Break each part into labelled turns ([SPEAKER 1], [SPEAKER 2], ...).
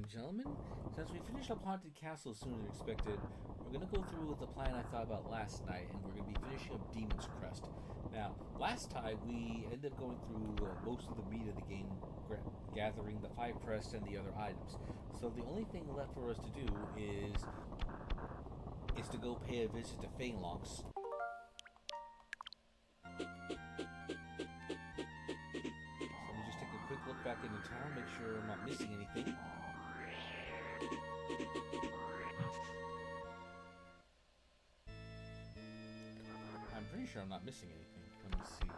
[SPEAKER 1] and gentlemen. Since we finished up Haunted Castle sooner than expected, we're going to go through with the plan I thought about last night, and we're going to be finishing up Demon's Crest. Now, last time we ended up going through most of the meat of the game, gathering the 5 crests and the other items. So the only thing left for us to do is to go pay a visit to Phalanx. Quick look back into town, make sure I'm not missing anything. I'm pretty sure I'm not missing anything. Let me see.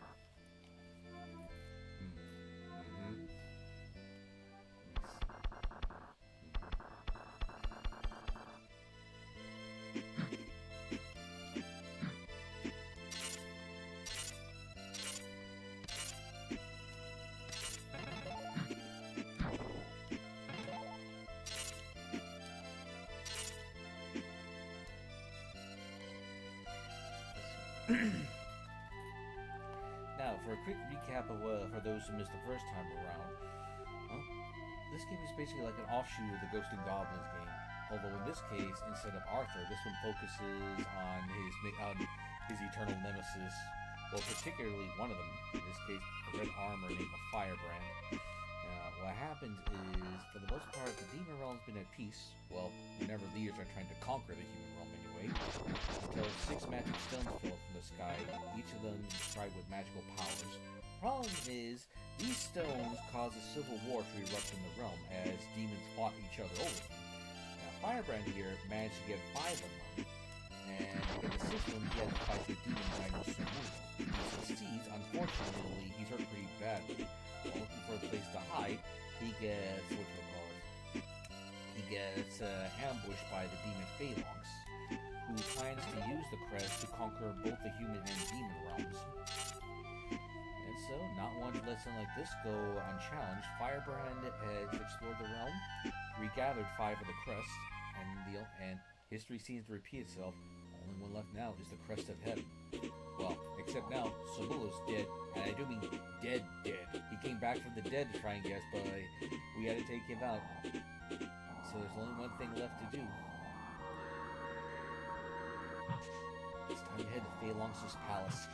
[SPEAKER 1] Now, for a quick recap of for those who missed the first time around, well, this game is basically like an offshoot of the Ghost and Goblins game. Although in this case, instead of Arthur, this one focuses on his eternal nemesis. Well, particularly one of them. In this case, a red armor named Firebrand. What happens is, for the most part, the demon realm's been at peace. Well, whenever leaders are trying to conquer the human realm anyway. Until 6 magic stones fall from the sky, each of them described with magical powers. Problem is, these stones cause a civil war to erupt in the realm as demons fought each other over them. Now, Firebrand here managed to get 5 of them, and in the 6th one, he had to fight the demon giant Samuel. He succeeds. Unfortunately, he's hurt pretty badly. While looking for a place to hide, he gets ambushed by the demon Phalanx, who plans to use the crest to conquer both the human and demon realms. And so, not one to let something like this go unchallenged, Firebrand has explored the realm, regathered 5 of the crests, and history seems to repeat itself. The only one left now is the Crest of Heaven. Well, except now, Samuel's dead, and I do mean dead. He came back from the dead to try and guess, but we had to take him out. So there's only one thing left to do. It's time to head to Phalanx's palace.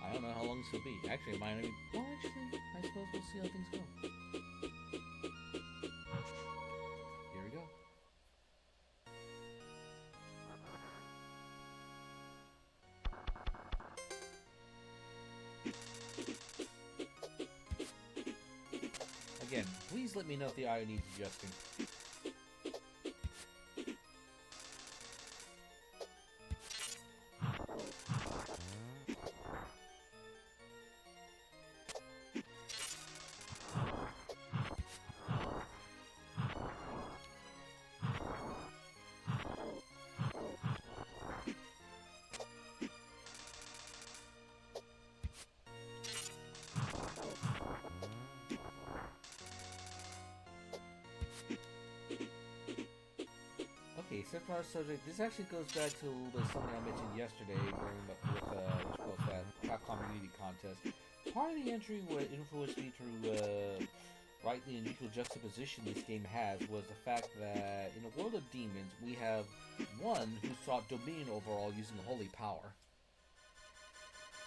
[SPEAKER 1] I don't know how long this will be. Actually, it might not be. Well, actually, I suppose we'll see how things go. Here we go. Again, please let me know if the audio needs adjusting. Okay, except for our subject, this actually goes back to something I mentioned yesterday with that Capcom Unity contest. Part of the entry what influenced me to write the unusual juxtaposition this game has was the fact that in a world of demons, we have one who sought dominion over all using holy power,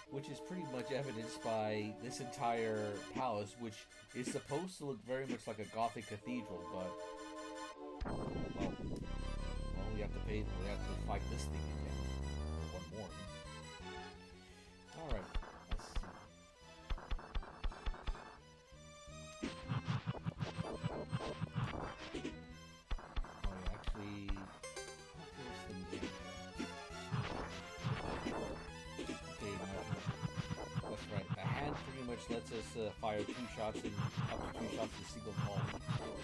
[SPEAKER 1] which is pretty much evidenced by this entire palace, which is supposed to look very much like a Gothic cathedral, but we have to fight this thing again. One more. Alright, let's see. Oh yeah, actually, here's the music. Okay, that's right. A hand pretty much lets us fire 2 shots in up to 2 shots in a single ball.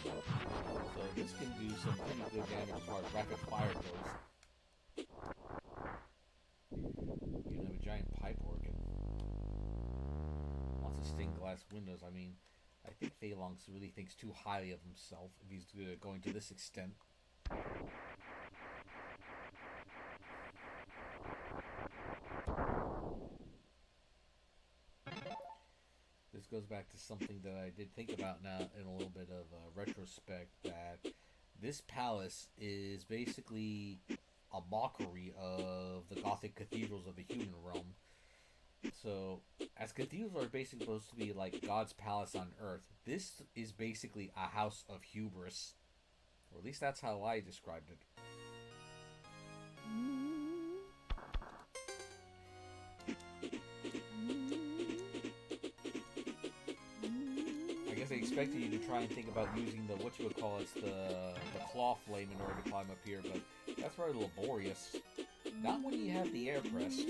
[SPEAKER 1] So this can do some pretty good damage as far as rapid fire goes. You have a giant pipe organ. Lots of stained glass windows. I mean, I think Phalanx really thinks too highly of himself if he's going to this extent. goes back to something that I did think about now in a little bit of retrospect, that this palace is basically a mockery of the Gothic cathedrals of the human realm. So, as cathedrals are basically supposed to be like God's palace on earth, this is basically a house of hubris. Or at least that's how I described it. I guess they expected you to try and think about using the, what you would call the claw flame in order to climb up here, but that's rather laborious. Not when you have the air crest.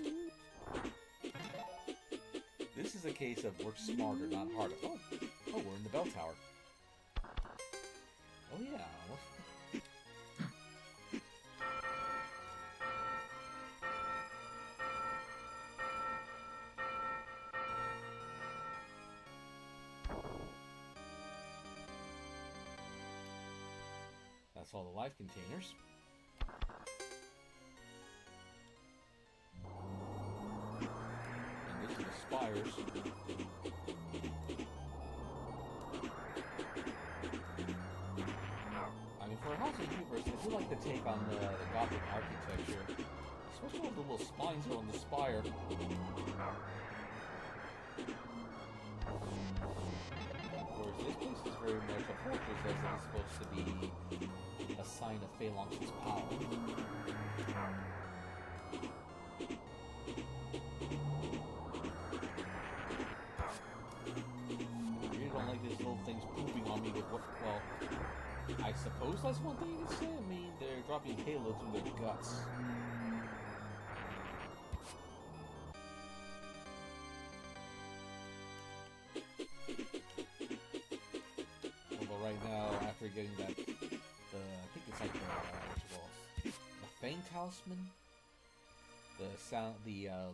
[SPEAKER 1] This is a case of work smarter, not harder. Oh, we're in the bell tower. Oh yeah. That's all the life containers. And this is the spires. I mean, for a house of hubris, I do like the take on the Gothic architecture. Especially with the little spines on the spire. Of course, this place is very much a fortress, as it is supposed to be a sign of Phalanx's power. I really don't like these little things pooping on me with what, well, I suppose that's one thing you could say. I mean, they're dropping payloads in their guts. Although right now, after getting that, I think it's like the Fang Talisman?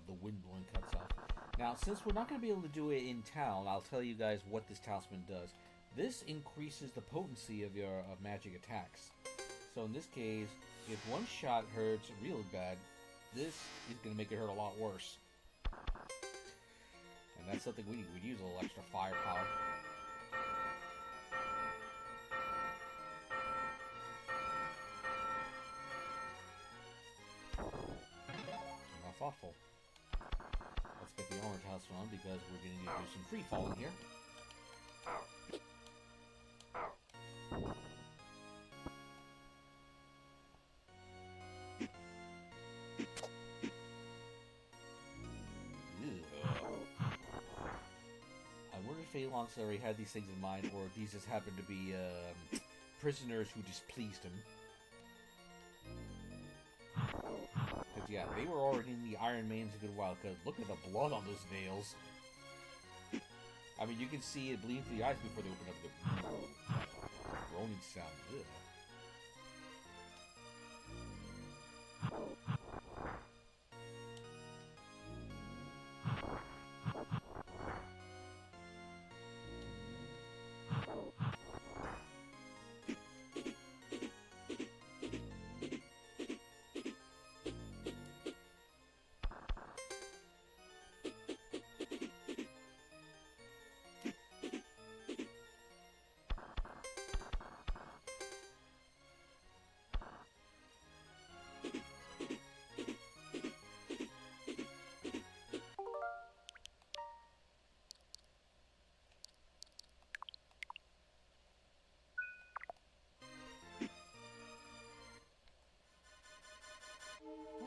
[SPEAKER 1] The wind blowing cuts off. Now, since we're not going to be able to do it in town, I'll tell you guys what this talisman does. This increases the potency of your magic attacks. So in this case, if one shot hurts real bad, this is going to make it hurt a lot worse. And that's something we'd use a little extra firepower. Not thoughtful. Let's get the armor talisman on because we're going to need to do some free falling here. Phalanx already had these things in mind, or these just happened to be prisoners who displeased him. Because yeah, they were already in the Iron Maidens a good while, because look at the blood on those nails. I mean, you can see it bleeding through the eyes before they open up the groaning sound. Ugh.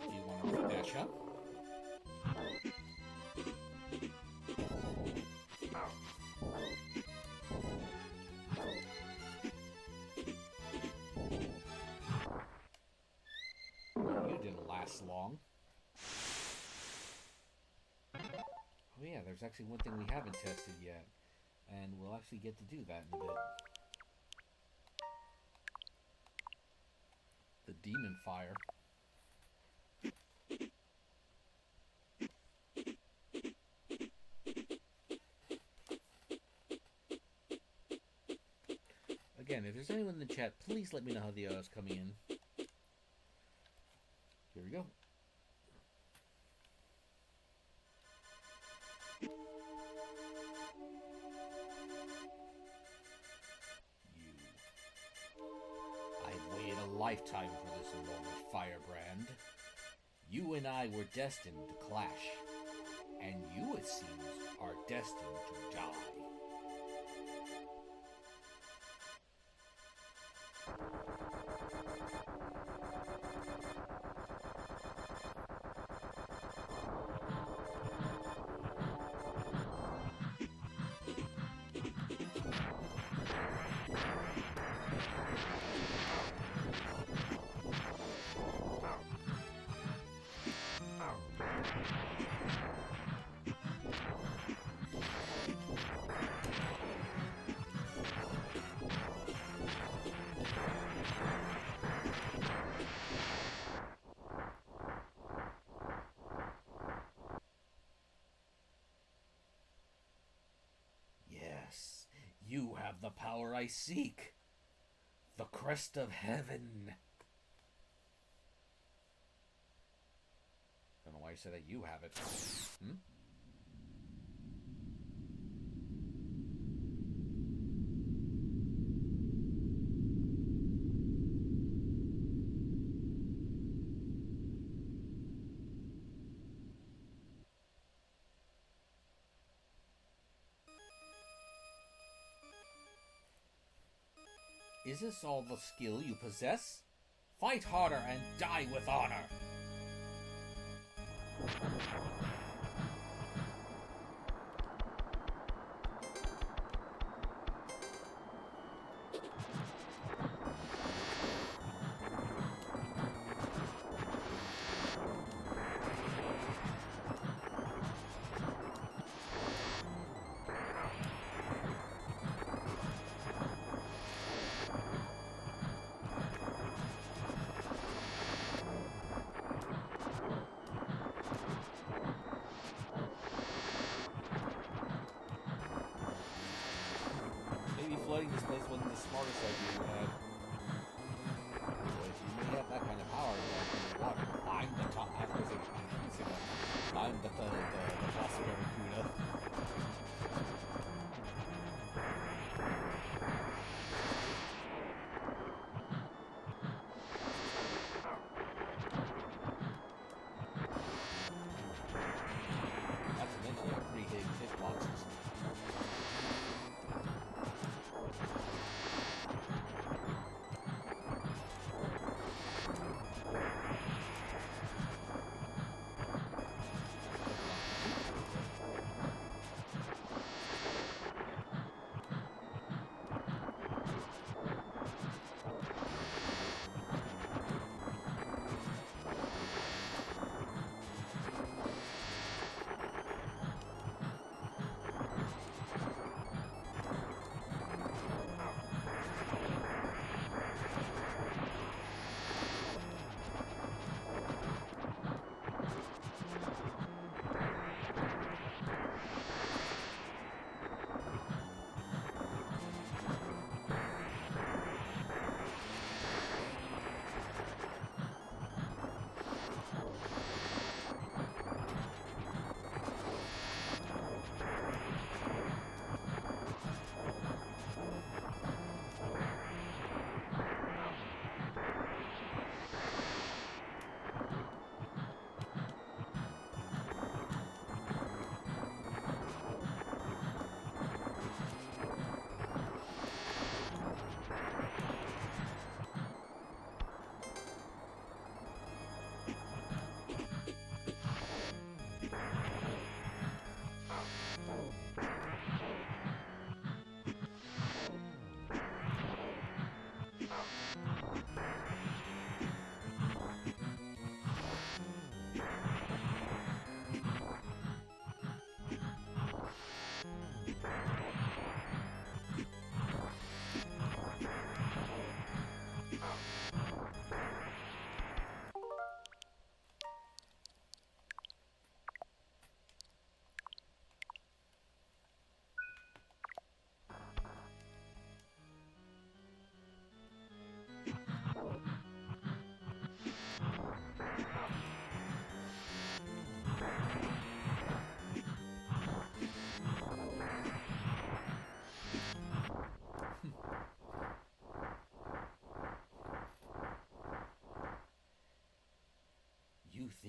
[SPEAKER 1] You want to read that, Chuck? You didn't last long. Oh yeah, there's actually one thing we haven't tested yet, and we'll actually get to do that in a bit. The demon fire. Again, if there's anyone in the chat, please let me know how the is coming in. Here we go. lifetime for this moment, Firebrand. You and I were destined to clash, and you, it seems, are destined to die. Yes, you have the power I seek. The Crest of Heaven. Don't know why you said that you have it. Hmm? Is this all the skill you possess? Fight harder and die with honor! Flooding this place wasn't the smartest idea you had. If you may have that kind of power, then what? I'm the top. I was thinking, I'm the boss barracuda. Not to mention you have pretty big hitboxes.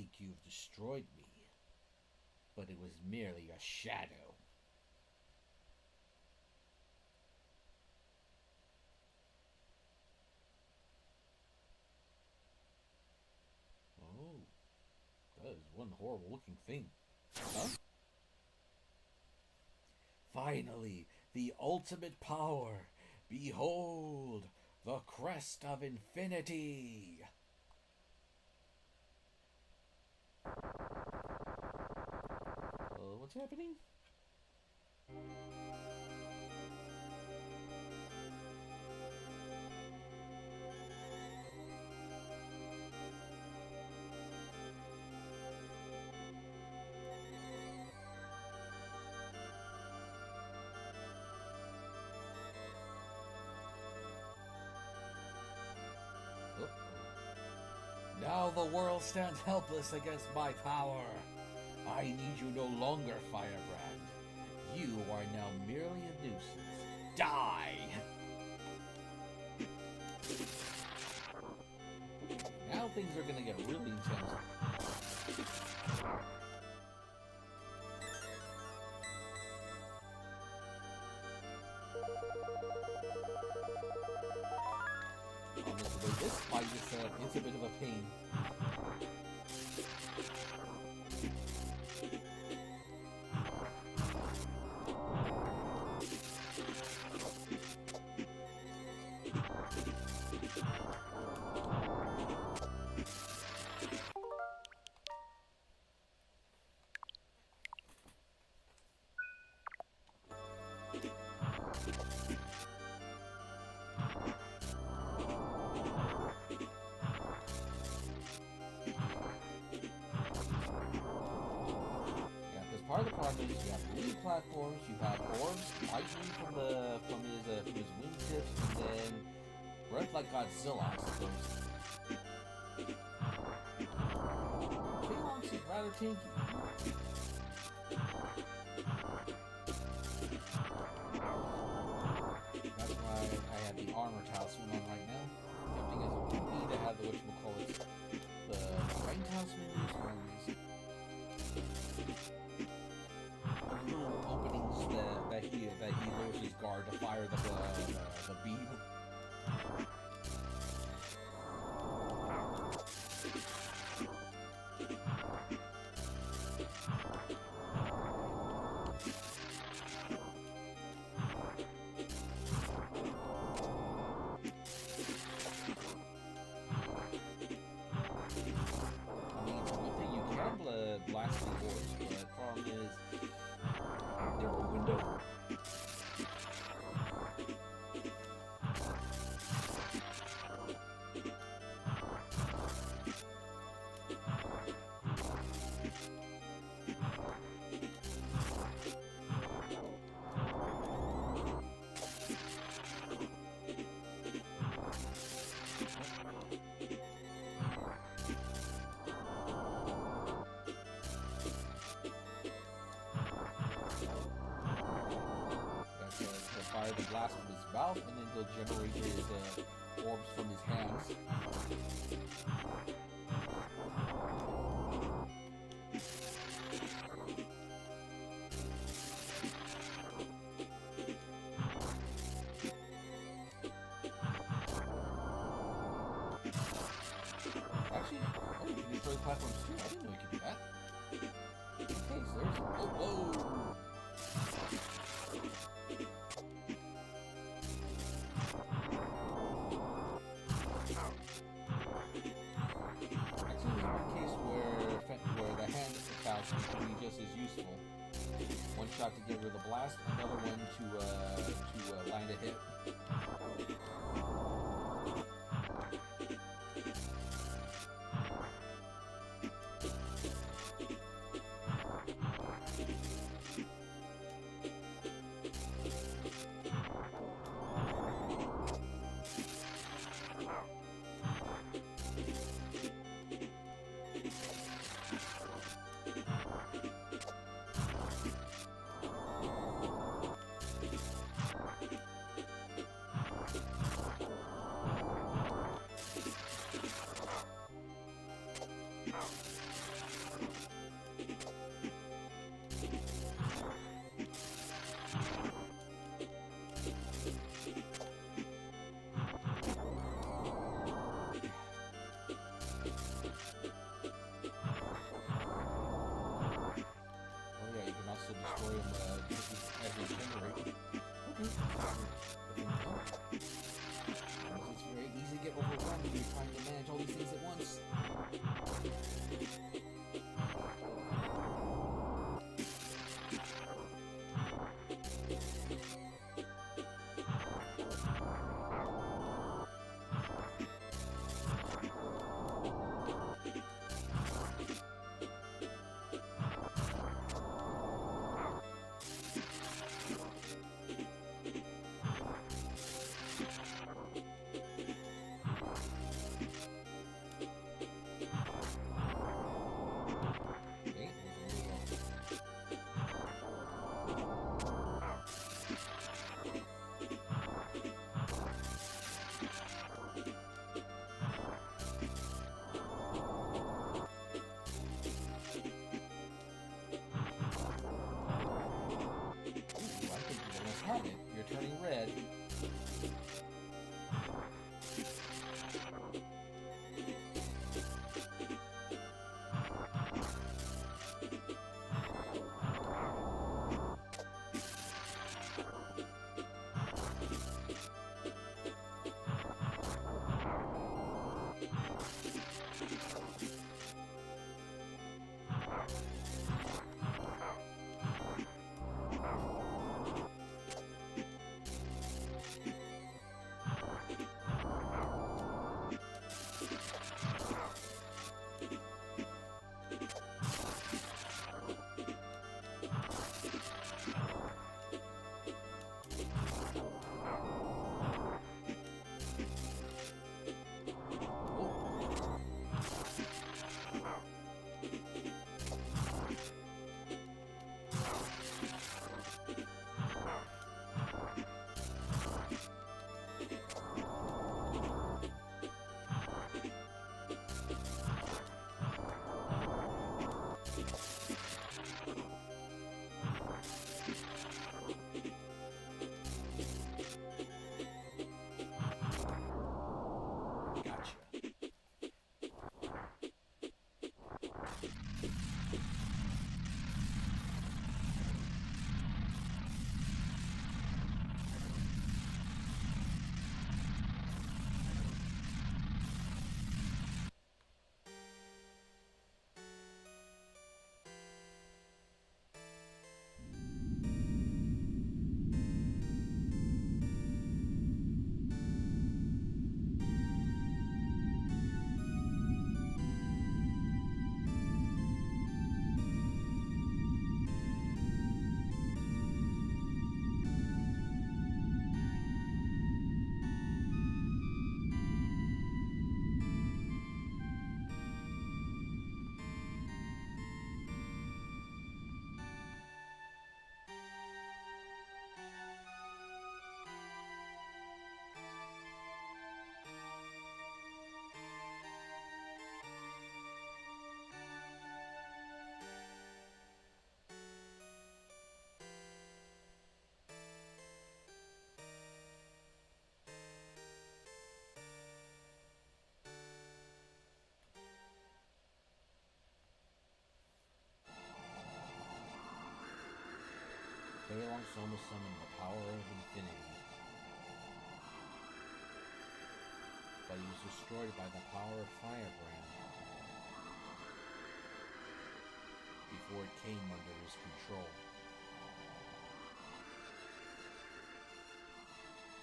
[SPEAKER 1] think you've destroyed me, but it was merely a shadow. Oh, that is one horrible looking thing. Huh? Finally, the ultimate power. Behold, the Crest of Infinity. What's happening? Now the world stands helpless against my power. I need you no longer, Firebrand. You are now merely a nuisance. Die! Now things are gonna get really intense. Honestly, this fight is it's a bit of a pain. Part of the problem is you have lead platforms, you have orbs, lightning from his wingtips, and then breath like Godzilla, I suppose. Phalanx is rather tanky. That's why I have the armor talisman on right now. Tempting as it would be to have the whatchamacallit, the rain talisman use ones. Little openings that he lowers his guard to fire the beam. I mean, one thing you can blast the orbs, but the problem is they're a window. Fire the blast from his mouth, and then he'll generate his orbs from his hands. Actually, oh, you can destroy platforms too. I didn't know you could do that. Okay, so there's... Oh, whoa! Can be just as useful. One shot to get rid of the blast, another one to land a hit. Phalanx almost summoned the power of infinity, but he was destroyed by the power of Firebrand before it came under his control.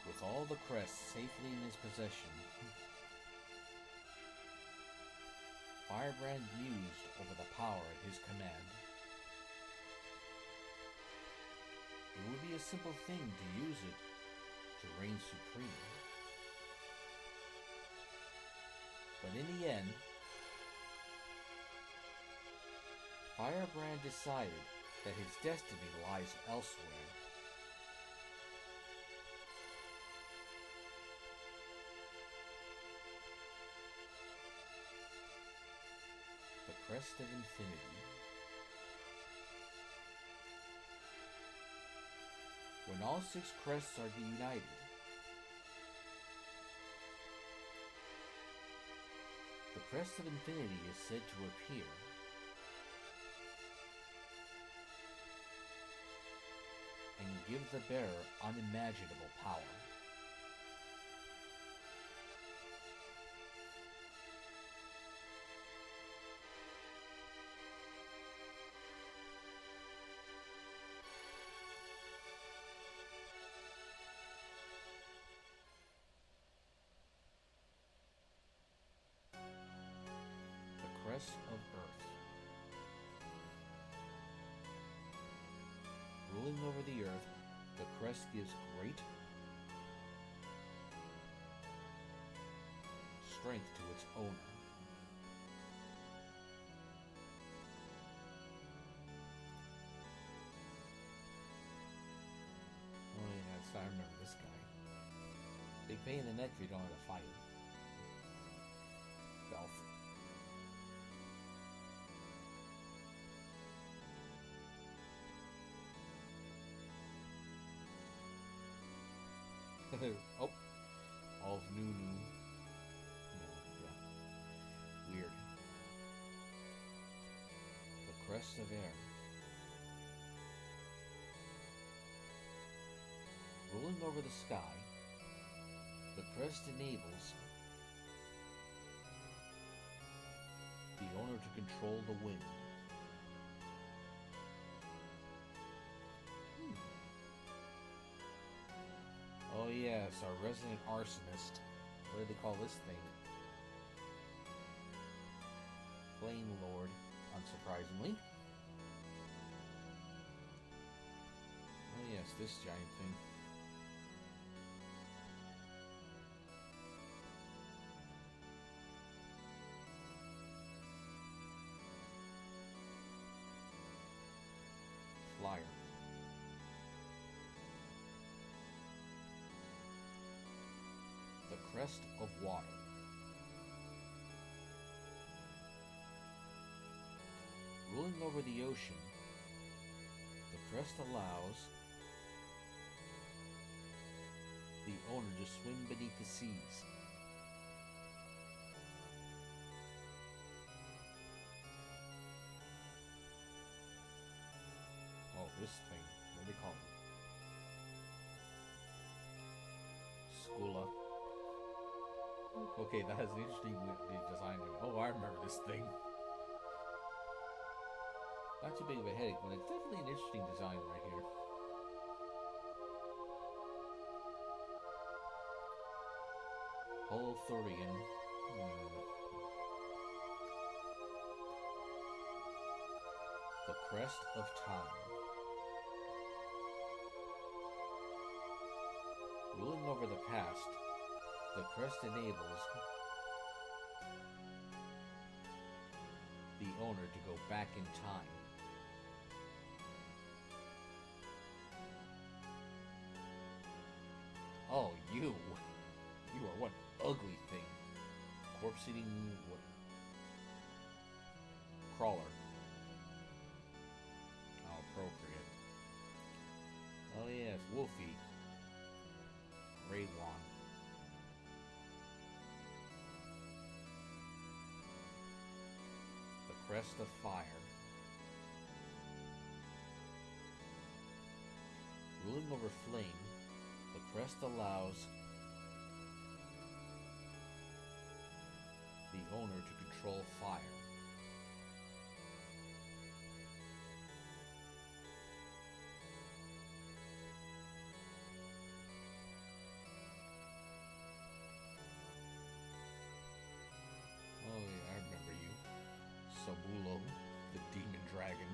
[SPEAKER 1] With all the crests safely in his possession, Firebrand mused over the power at his command. It would be a simple thing to use it to reign supreme. But in the end, Firebrand decided that his destiny lies elsewhere. The Crest of Infinity. When all 6 crests are united, the Crest of Infinity is said to appear. And give the bearer unimaginable power. Crest of Earth. Ruling over the earth, the crest gives great strength to its owner. Oh yes, I remember this guy. Big pain in the neck if you don't know how to fight him. Belf. Oh, all of new. No, yeah. Weird. The crest of air. Ruling over the sky, the crest enables the owner to control the wind. yes, our resident arsonist. What do they call this thing? Flame Lord, unsurprisingly. Oh yes, this giant thing. Flyer. The Crest of Water. Ruling over the ocean, the crest allows the owner to swim beneath the seas. Oh, this thing. What do they call it? Skula. Okay, that has an interesting design. Oh, I remember this thing. Not too big of a headache, but it's definitely an interesting design right here. Holothurian. The Crest of Time. Ruling over the past, the crest enables the owner to go back in time. Oh, you are one ugly thing. Corpse-eating what? Crawler. How appropriate. Oh yes, Wolfie. Grey Wand. The Crest of Fire. Ruling over flame, the crest allows the owner to control fire. Oh yeah, I remember you. Sabulo, the demon dragon.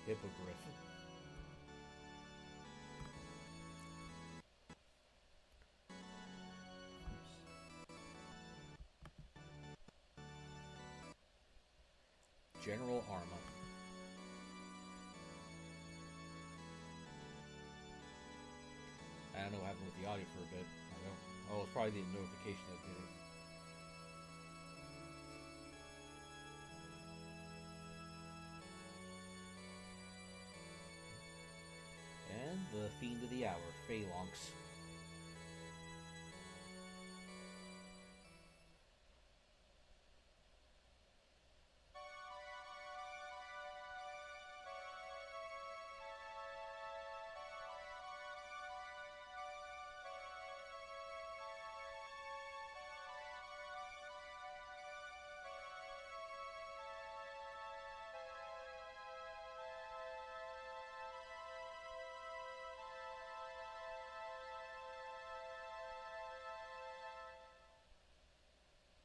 [SPEAKER 1] Hippogriff. General Arma. I don't know what happened with the audio for a bit. I don't. Oh, it's probably the notification that did it. And the Fiend of the Hour, Phalanx.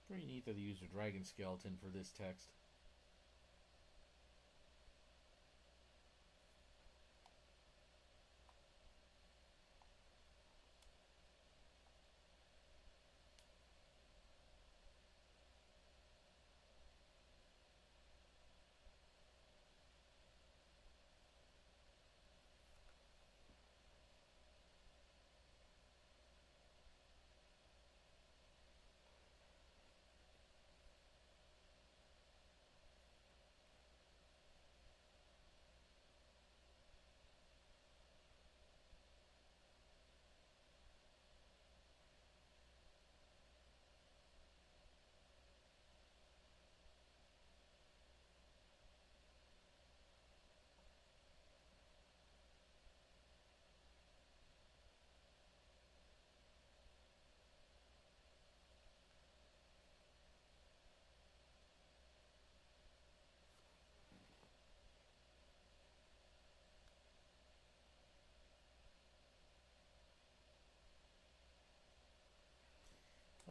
[SPEAKER 1] Pretty neat that they used a dragon skeleton for this text.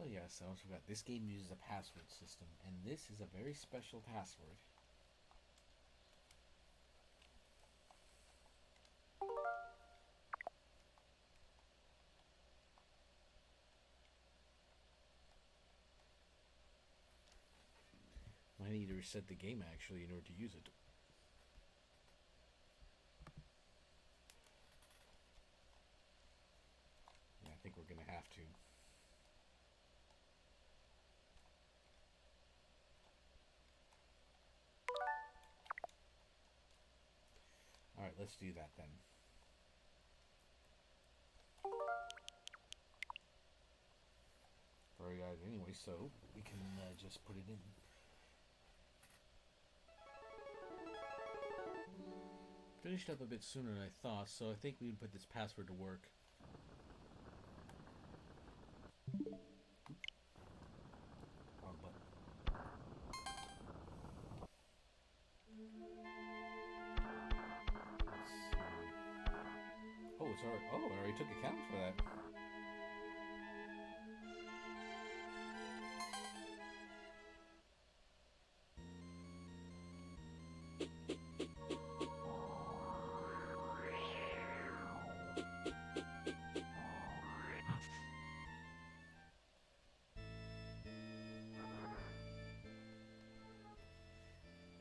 [SPEAKER 1] Oh yes, I almost forgot. This game uses a password system, and this is a very special password. I need to reset the game actually in order to use it. Yeah, I think we're gonna have to. Alright, let's do that then. Alright guys, anyway, so we can just put it in. Finished up a bit sooner than I thought, so I think we can put this password to work. Wrong button. Let's see. Oh, it's already. Oh, I already took account for that.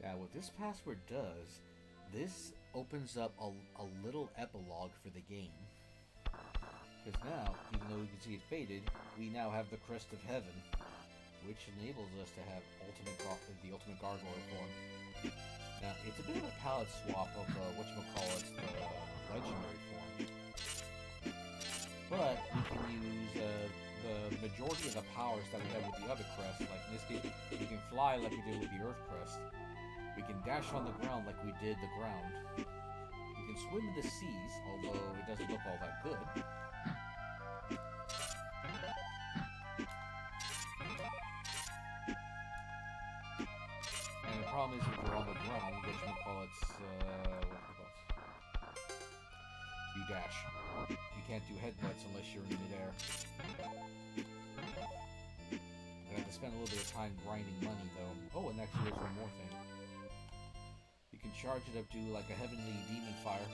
[SPEAKER 1] Now, what this password does, this opens up a little epilogue for the game. Because now, even though we can see it faded, we now have the Crest of Heaven, which enables us to have the ultimate gargoyle form. Now, it's a bit of a palette swap of the legendary form. But we can use the majority of the powers that we have with the other crests. Like in this case, we can fly like we did with the Earth Crest. We can dash on the ground like we did the ground. We can swim in the seas, although it doesn't look all that good. And the problem is if you're on the ground, you dash. You can't do headbutts unless you're in midair. I have to spend a little bit of time grinding money though. Oh, and actually there's one more thing. You can charge it up to like a heavenly demon fire.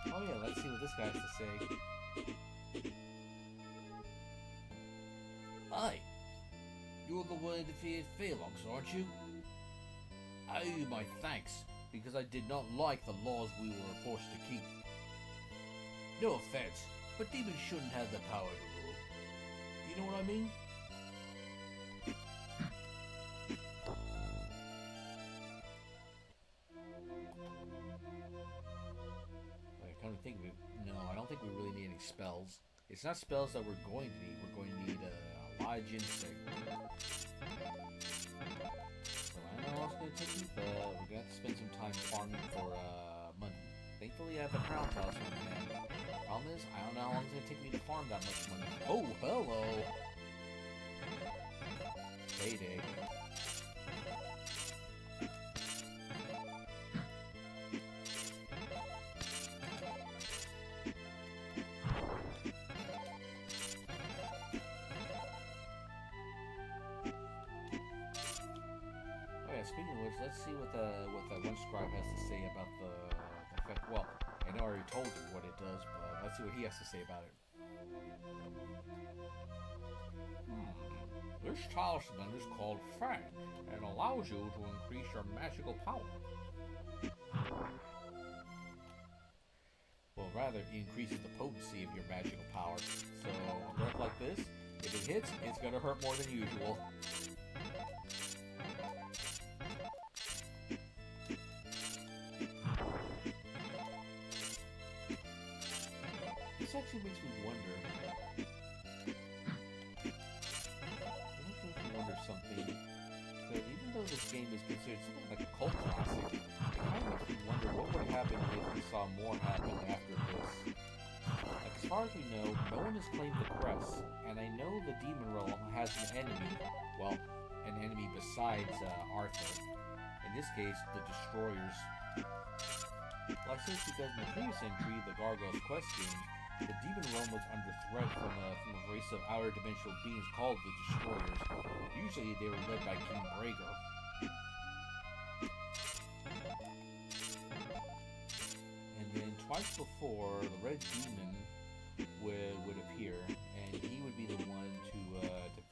[SPEAKER 1] Oh yeah, let's see what this guy has to say. Hi, you're the one who defeated Phalanx, aren't you? I owe you my thanks, because I did not like the laws we were forced to keep. No offense, but demons shouldn't have the power to rule. You know what I mean? Come to think of it, no, I don't think we really need any spells. It's not spells that we're going to need. We're going to need a lot of ginseng. So I don't know how it's going to take me, but we're going to have to spend some time farming for money. Thankfully, I have a crown toss in my hand. Problem is, I don't know how long it's going to take me to farm that much money. Oh, hello! Payday. Speaking of which, let's see what that one scribe has to say about the effect. Well, I know I already told you what it does, but let's see what he has to say about it. This talisman is called Fang and allows you to increase your magical power. Well, rather, it increases the potency of your magical power. So, a breath like this, if it hits, it's going to hurt more than usual. actually makes me wonder. Something. Because even though this game is considered something like a cult classic, it kind of makes me wonder what would happen if we saw more happen after this. Like, as far as we know, no one has claimed the Crest, and I know the Demon Realm has an enemy. Well, an enemy besides Arthur. In this case, the Destroyers. Well, I say it's because in the previous entry, the Gargoyle's Quest game, the Demon Realm was under threat from a race of outer dimensional beings called the Destroyers. Usually they were led by King Brager. And then twice before, the Red Demon would appear, and he would be the one to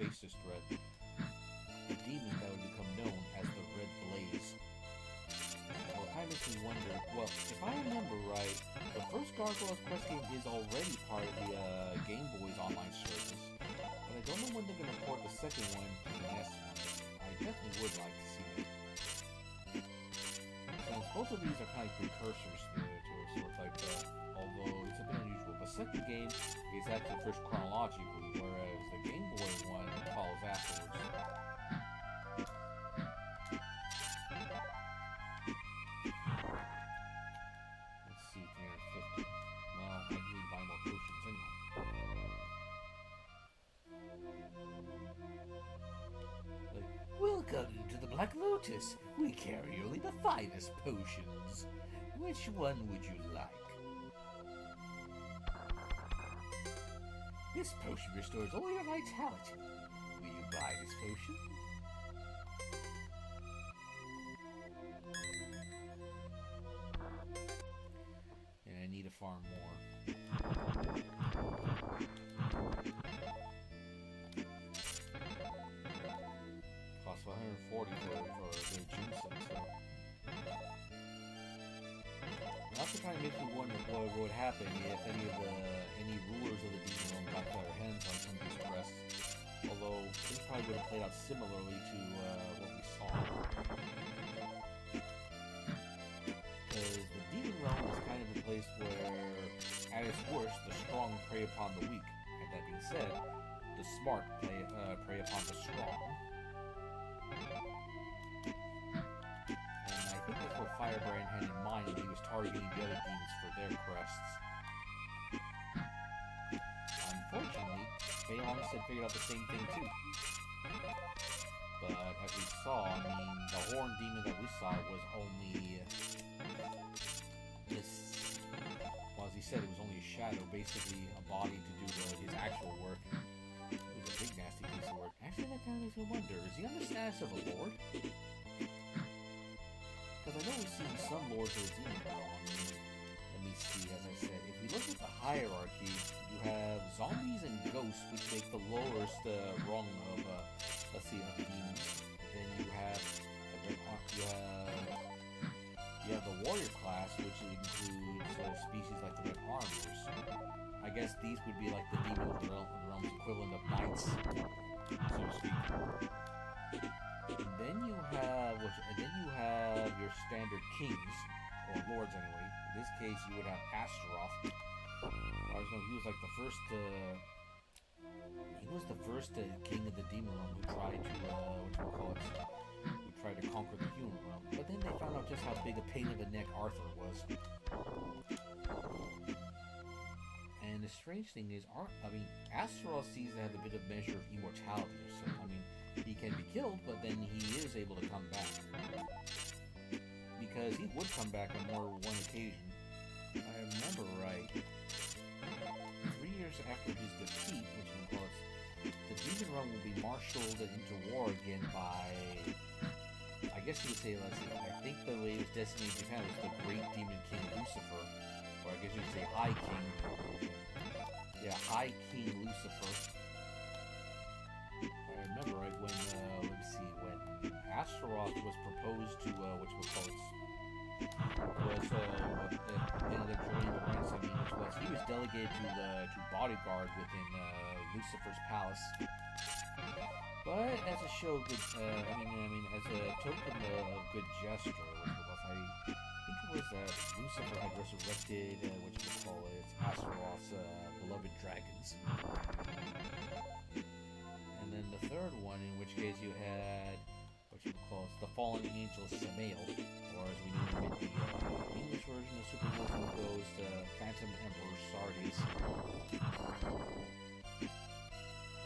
[SPEAKER 1] face this threat. The demon that would become known as the Red Blaze. Well, it kind of makes me wonder, well, if I remember right, the first Gargoyle's Quest game is already part of the Game Boy's online service, but I don't know when they're going to port the second one to the NES one. I definitely would like to see it. Since both of these are kind of precursors to a sort like that, although it's a bit unusual. The second game is actually first chronologically, whereas the Game Boy one follows afterwards.
[SPEAKER 2] Welcome to the Black Lotus. We carry only the finest potions. Which one would you like? This potion restores all your vitality. Will you buy this potion?
[SPEAKER 1] And I need to farm more. Costs 140 for the gym set, so. It also kind of makes me wonder what would happen if any rulers of the Demon Realm got their hands on some of these crests. Although this probably would have played out similarly to what we saw. Because the Demon Realm is kind of a place where, at its worst, the strong prey upon the weak. And that being said, the smart prey upon the strong. And I think that's what Firebrand had in mind when he was targeting the other demons for their crests. Unfortunately, Phalanx had figured out the same thing too. But as we saw, I mean, the horn demon that we saw was only this. Well, as he said, it was only a shadow, basically a body to do his actual work. It was a big nasty piece of work. Actually, that kind of makes me wonder: is he on the status of a lord? Because I know we've seen some lords of the Demon Realm. Let me see. As I said, if we look at the hierarchy, you have zombies and ghosts, which make the lowest rung of let's see, of demons. Then you have you have the warrior class, which includes species like the Red Armors. I guess these would be like the Demon Realm's equivalent of knights, so to speak. And then you have your standard kings, or lords anyway. In this case, you would have Astaroth. He was like the first. He was the first king of the Demon Realm who tried to conquer the human realm. But then they found out just how big a pain in the neck Arthur was. And the strange thing is, Astaroth seems to have a bit of measure of immortality or so. I mean, he can be killed, but then he is able to come back. Because he would come back on more than one occasion. If I remember right, 3 years after his defeat, which we call it, the Demon Realm will be marshaled into war again by, I guess you would say, let's see, I think the way it was designated in Japan was the Great Demon King Lucifer, or I guess you would say High King. Yeah, High King Lucifer. If I remember right, when Astaroth was proposed to, was ended up joining the ranks. He was delegated to bodyguard within Lucifer's palace. But as a show, as a token of good gesture, I think it was that Lucifer had resurrected, what you would call it, Astaroth's beloved dragons. And then the third one, in which case you had, what you would call it, the fallen angel Samael, or as we name it in the English version of Super Wolfen goes, the Phantom Emperor Sardes.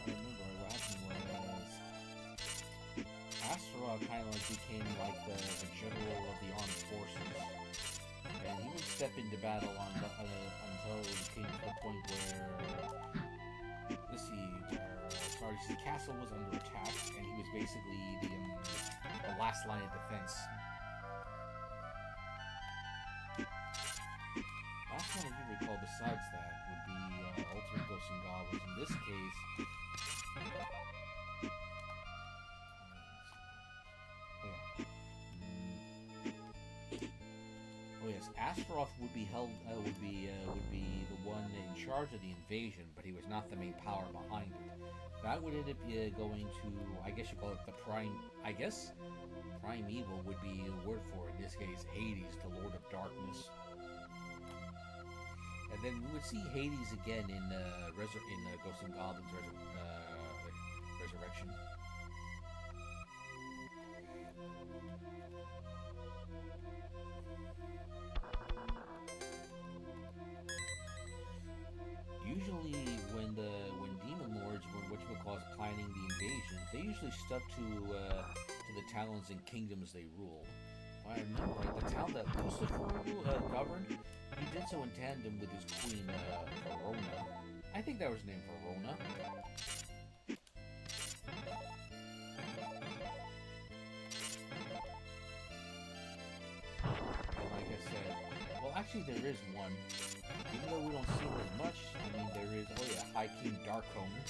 [SPEAKER 1] I remember what happened was Astaroth kind of like became like the general of the armed forces, and he would step into battle until it came to the point where, let's see, where Sardes' castle was under attack, and he was basically the last line of defense. Last one I do recall besides that would be Ultimate Ghosts and Goblins. In this case, oh yes, Astaroth would be held would be the one in charge of the invasion, but he was not the main power behind it. That would end up going to, I guess you call it the prime. I guess primeval would be the word for it. In this case, Hades, the Lord of Darkness. And then we would see Hades again in Ghosts and Goblins Resurrection. Usually, when demon lords were what you would call planning the invasion, they usually stuck to the towns and kingdoms they ruled. If I remember right, the town that Lucifer governed, he did so in tandem with his queen, Verona. I think that was named Verona. And like I said, well, actually there is one. Even though we don't see him as much, I mean, there is, oh yeah, High King Darkened.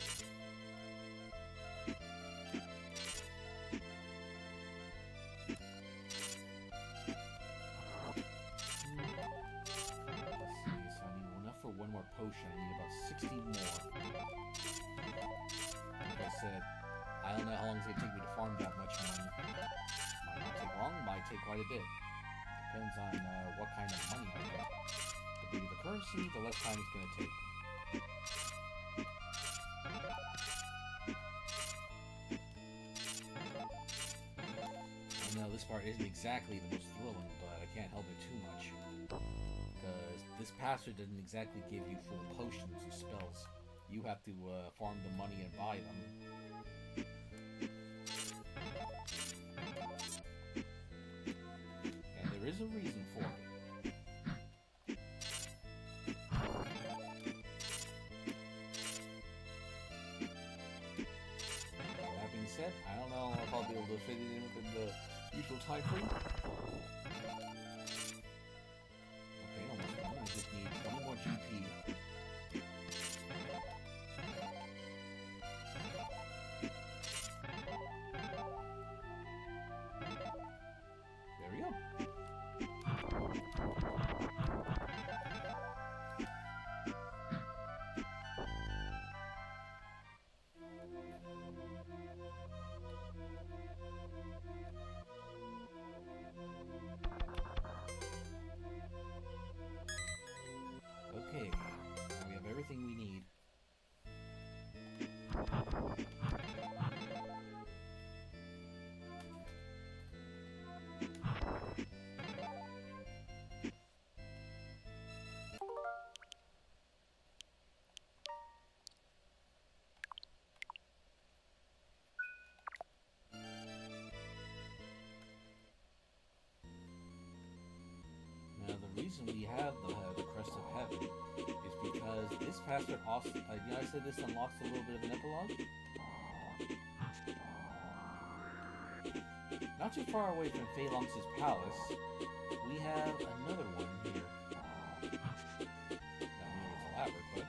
[SPEAKER 1] One more potion. I need about 60 more. Like I said, I don't know how long it's going to take me to farm that much money. Might not take long, might take quite a bit. Depends on what kind of money I get. The bigger the currency, the less time it's going to take. I know this part isn't exactly the most thrilling, but I can't help it too much. Because this password doesn't exactly give you full potions and spells. You have to farm the money and buy them. And there is a reason for it. That being said, I don't know if I'll be able to fit it in within the usual time frame. I just need 20 more GP. There we go. Okay, now we have everything we need. Now the reason we have the Crest of Heaven is because this password also, you know I said this unlocks a little bit of an epilogue? Not too far away from Phalanx's palace, we have another one here. Not nearly as elaborate, but...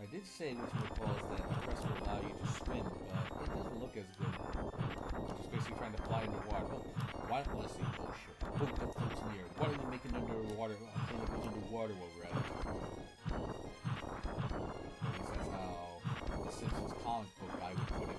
[SPEAKER 1] I did say which would cause that the crest would allow you to swim, but it doesn't look as good. Just basically trying to fly underwater. Oh, why don't let's see? Oh shit! Boom, that floats in the air. Why don't we make it underwater? Thing that goes underwater while we're at it. At least that's how the Simpsons comic book guy would put it.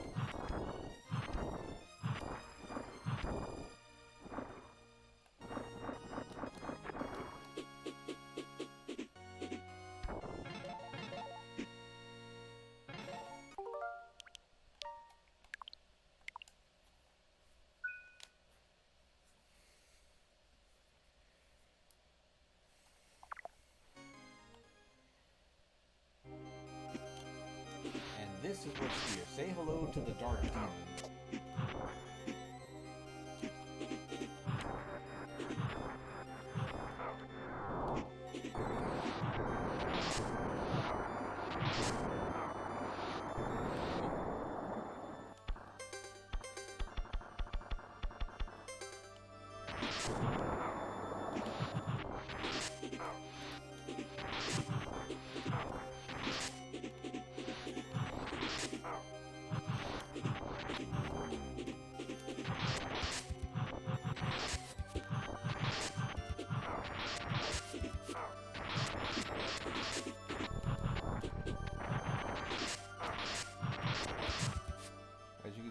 [SPEAKER 1] This is what's here. Say hello to the Dark Demon.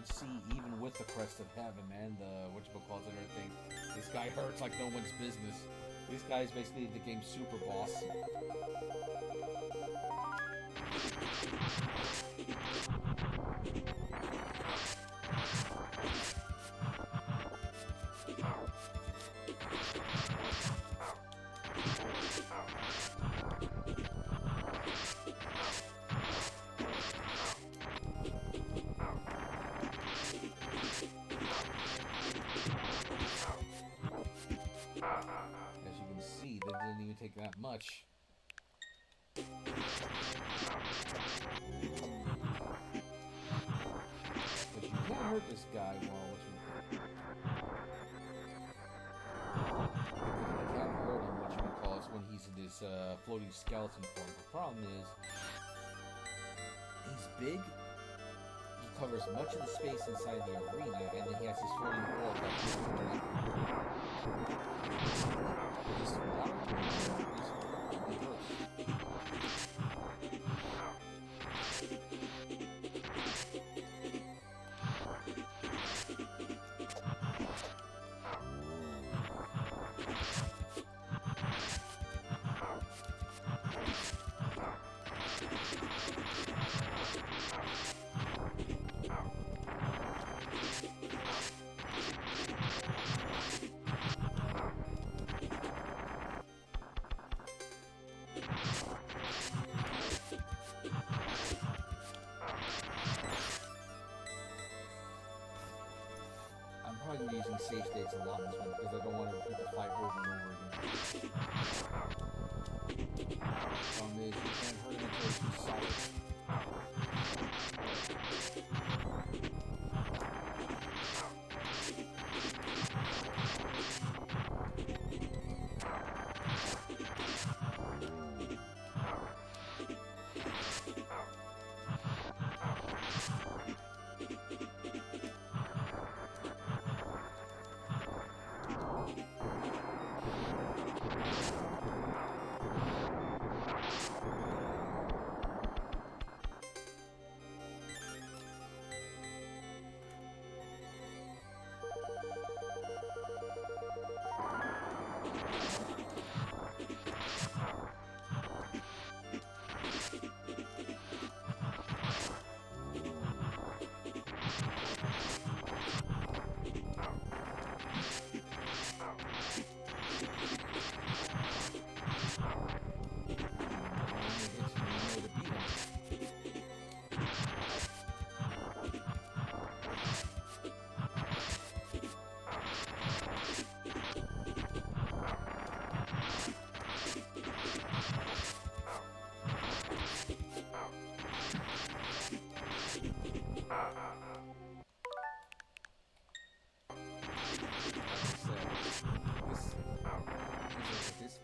[SPEAKER 1] See, even with the Crest of Heaven and the whatchamacallit and everything, this guy hurts like no one's business. This guy is basically the game's super boss. Take that much. But you can't hurt this guy while you can't hurt him, whatchamacallit, when he's in his floating skeleton form. The problem is he's big, he covers much of the space inside the arena, and then he has his floating orb that this water I'm using save states a lot in this one because I don't want to repeat the fight over and over again. Problem is, you can't hurt him until he's solid.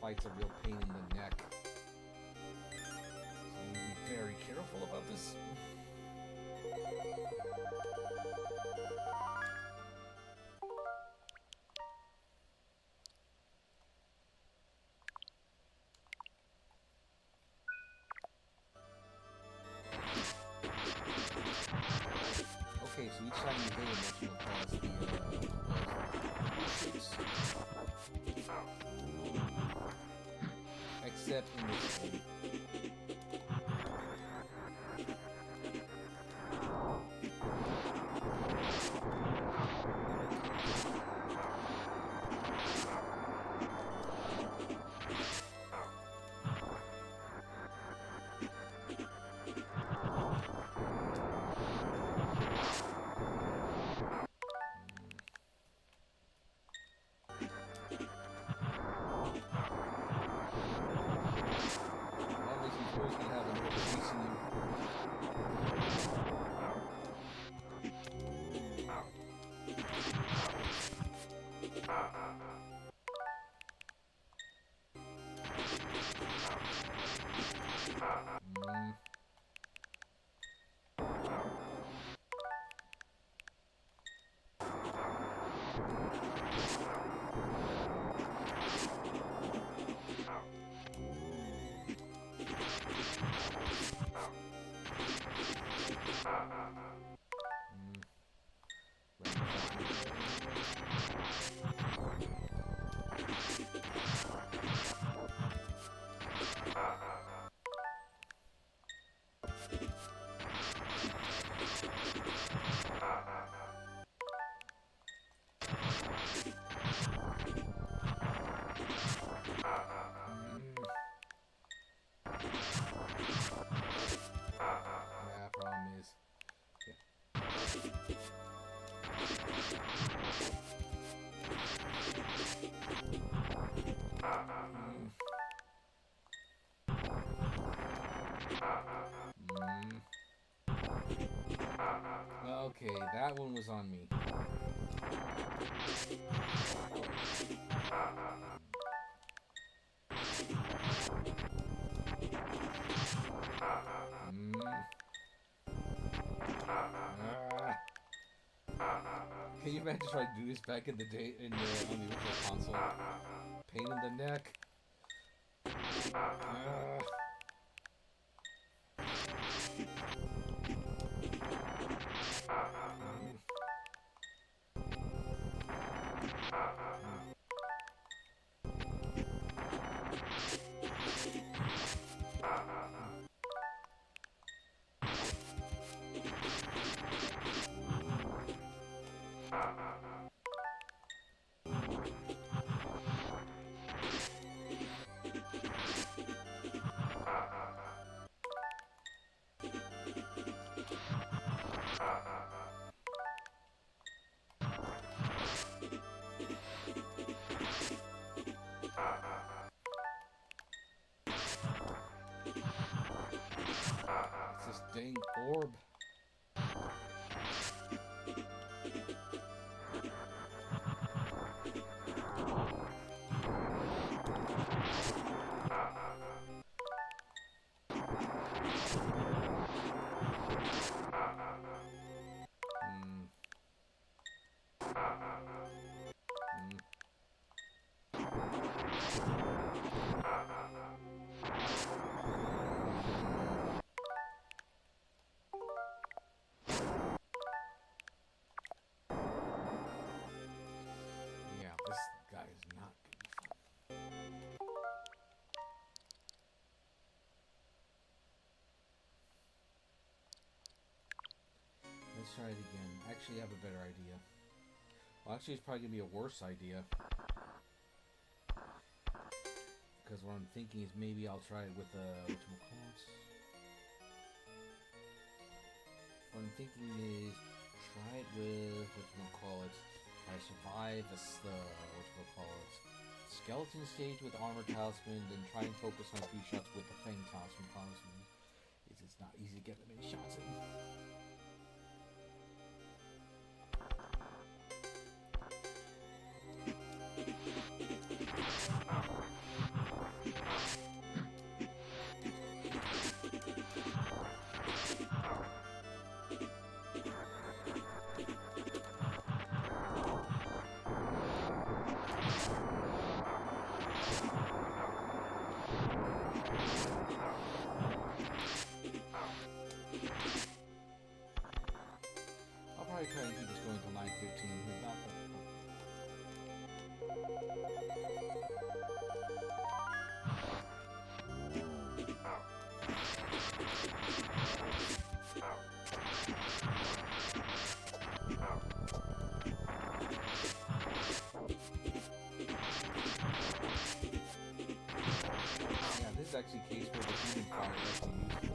[SPEAKER 1] Fight's a real pain in the neck. So you need to be very careful about this. So each time you hit him, what you call is the except in this one. Okay, that one was on me. Can you imagine trying to do this back in the day on the original console? Pain in the neck. It's this dang orb. Let's try it again. Actually, I have a better idea. Well, actually, it's probably going to be a worse idea. Because what I'm thinking is maybe I'll try it with whatchamacallit. What I'm thinking is try it with whatchamacallit. Try to survive the whatchamacallit skeleton stage with armor talisman, then try and focus on a few shots with the fang talisman. It's not easy to get that many shots in. probably try and keep this going until 9:15. If not, yeah, this is actually a case where the human fire is actually useful.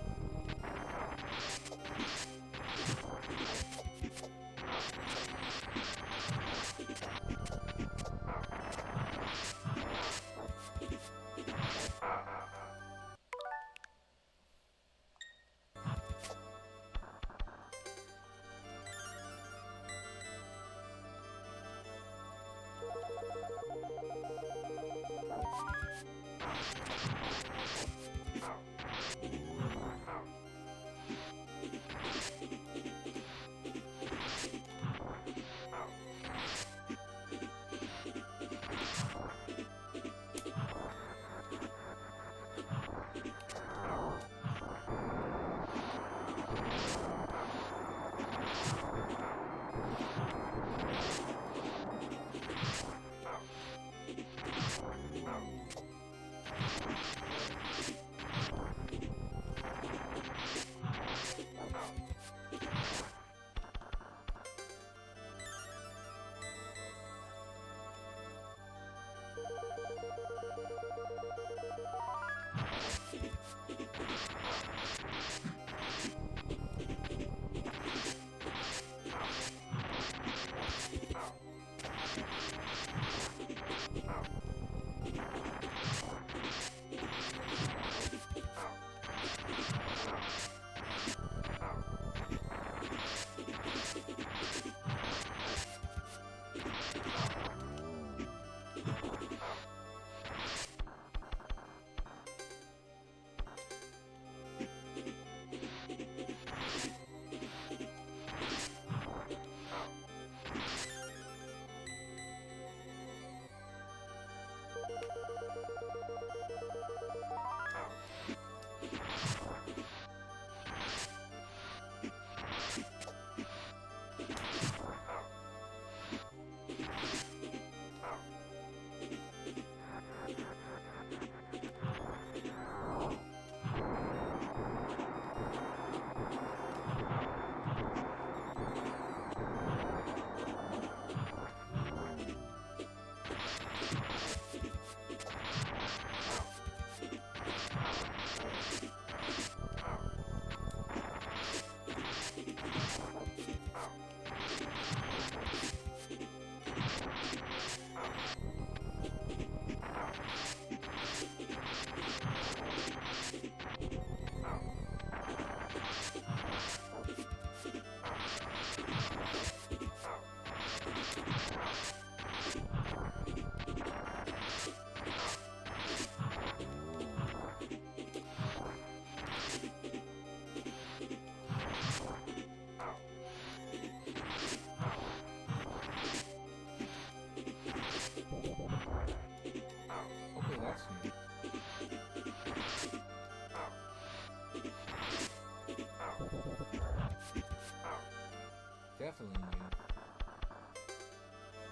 [SPEAKER 1] Definitely new.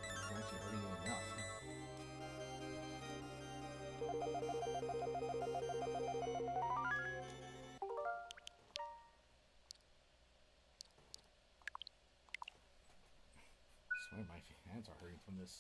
[SPEAKER 1] It's actually hurting you enough. I swear my hands are hurting from this.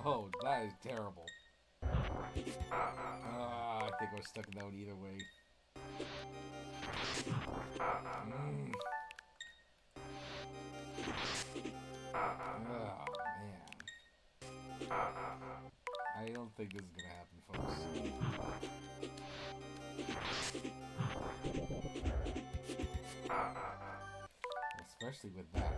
[SPEAKER 1] Oh, that is terrible. I think I was stuck in that one either way. Oh, man. I don't think this is gonna happen, folks. Especially with that.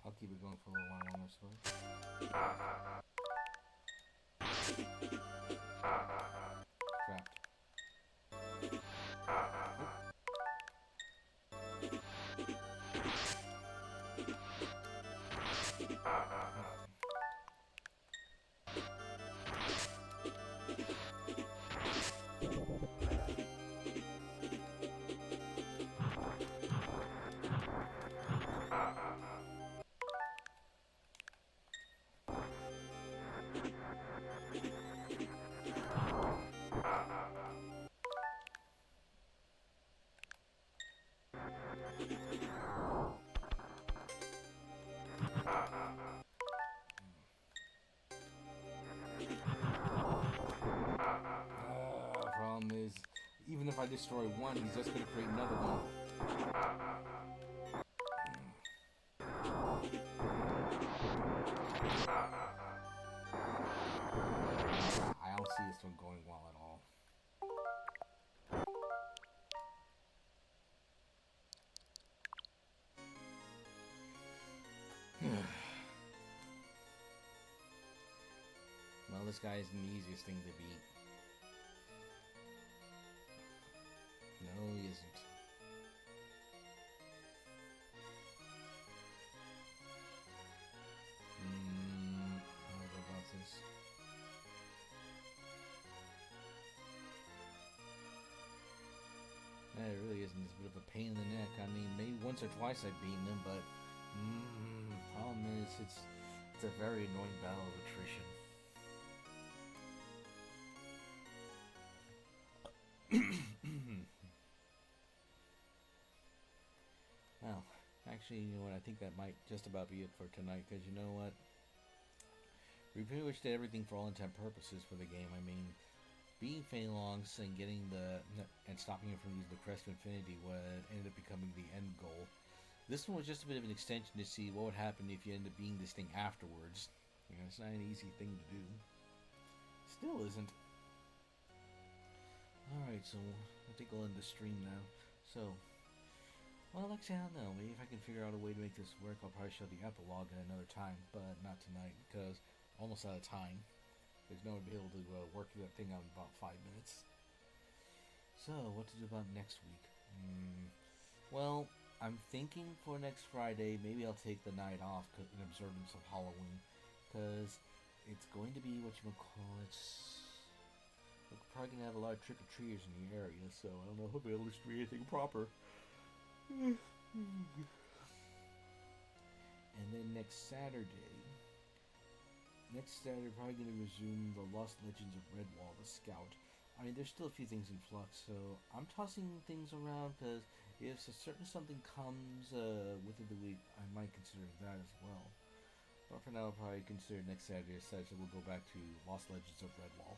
[SPEAKER 1] I'll keep it going for a little while on this one. Trapped. Problem is, even if I destroy one, he's just going to create another one. I don't see this one going well at all. Well, this guy isn't the easiest thing to beat. No, he isn't. I don't know about this. It really isn't. It's a bit of a pain in the neck. I mean, maybe once or twice I've beaten him, but problem is, it's a very annoying battle of attrition. Well, actually, you know what? I think that might just about be it for tonight, because you know what? We pretty much did everything for all intent purposes for the game. I mean, beating Phalanx and getting and stopping him from using the Crest of Infinity ended up becoming the end goal. This one was just a bit of an extension to see what would happen if you end up beating this thing afterwards. You know, it's not an easy thing to do. Still isn't. Alright, so I think I'll end the stream now. So, well, actually, I don't know. Maybe if I can figure out a way to make this work, I'll probably show the epilogue at another time, but not tonight, because I'm almost out of time. There's no one to be able to work that thing out in about 5 minutes. So, what to do about next week? Well, I'm thinking for next Friday, maybe I'll take the night off in observance of Halloween, because it's going to be what you would call it. We're probably going to have a lot of trick-or-treaters in the area, so I don't know if I'll be able to do anything proper. And then next Saturday, probably going to resume the Lost Legends of Redwall, the Scout. I mean, there's still a few things in flux, so I'm tossing things around, because if a certain something comes within the week, I might consider that as well. But for now, I'll probably consider next Saturday as such, and we'll go back to Lost Legends of Redwall.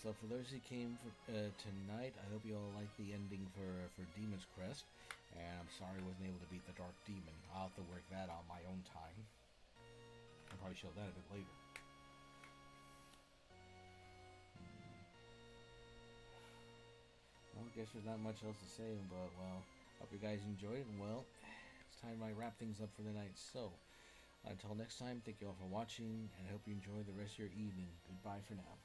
[SPEAKER 1] So for those who came for, tonight, I hope you all like the ending for Demon's Crest. And I'm sorry I wasn't able to beat the Dark Demon. I'll have to work that on my own time. I'll probably show that a bit later. Well, I guess there's not much else to say, but, well, hope you guys enjoyed it, and, well, it's time I wrap things up for the night. So, until next time, thank you all for watching, and I hope you enjoy the rest of your evening. Goodbye for now.